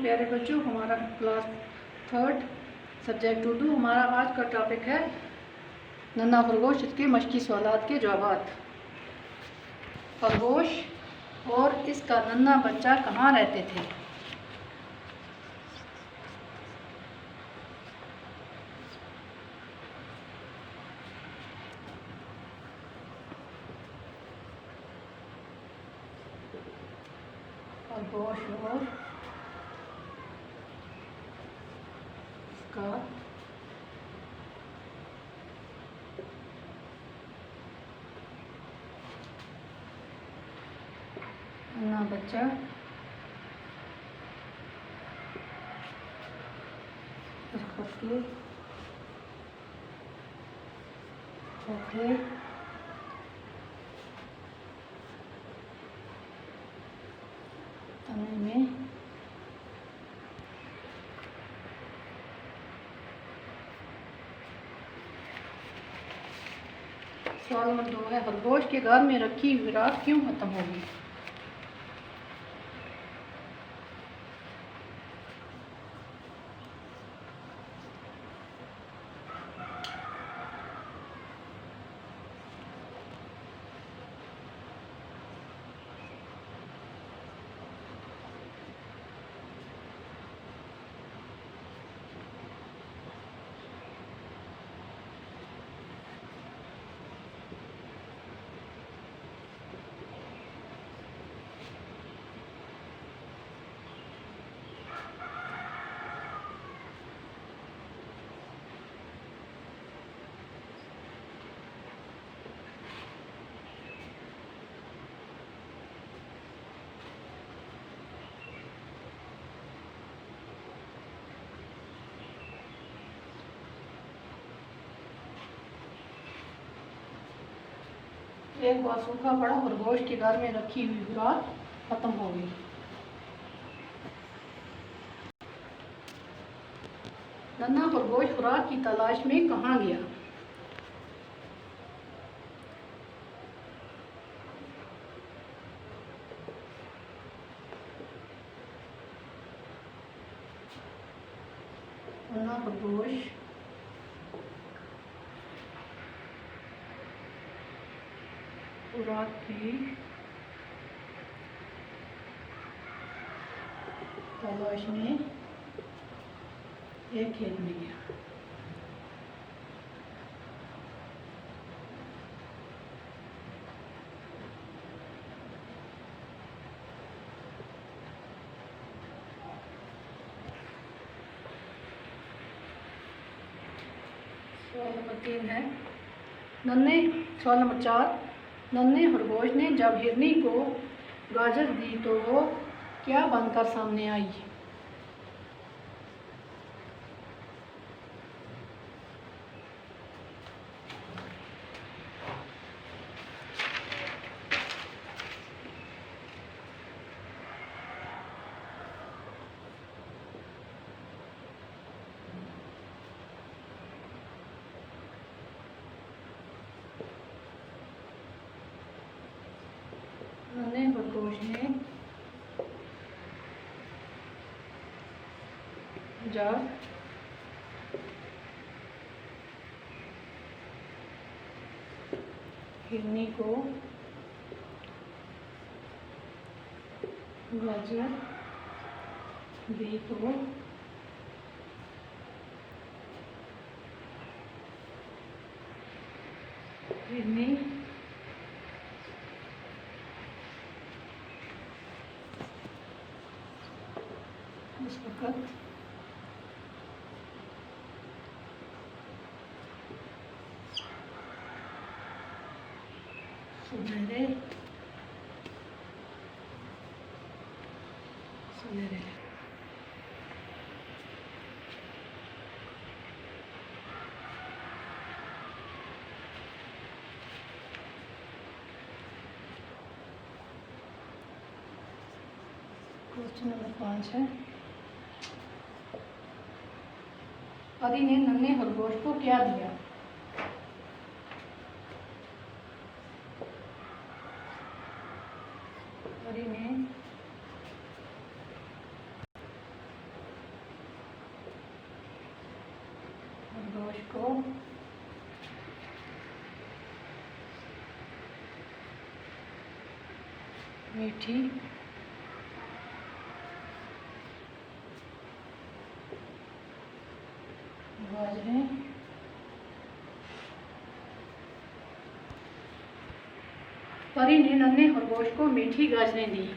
प्यारे बच्चों, हमारा क्लास 3 सब्जेक्ट उर्दू। हमारा आज का टॉपिक है नन्हा खरगोश, इसके मश्की सवालात के जवाब। खरगोश और इसका नन्हा बच्चा कहाँ रहते थे? खरगोश और इसका नन्हा बच्चा के छोटे तने में सवाल नंबर 2 है, खरगोश के घर में रखी हुई राख क्यों खत्म होगी? एक बार सूखा पड़ा, खरगोश के घर में रखी हुई खुराक खत्म हो गई। नन्हा खरगोश खुराक की तलाश में कहाँ गया? नन्हा खरगोश खुराक की तलाश में एक खेत में गया। सवाल नंबर 3 है, सवाल नंबर 4, नन्हे खरगोश ने जब हिरनी को गाजर दी तो वो क्या बनकर सामने आई? नन्हे खरगोश ने जब हिरनी को गाजर दी तो हिरनी उस वक़्त सुनहरे क्वेश्चन नंबर 5 है, परी ने नन्हे खरगोश को क्या दिया? परी ने को मीठी गाजरें परी ने नन्हे खरगोश को मीठी गाजरें दी।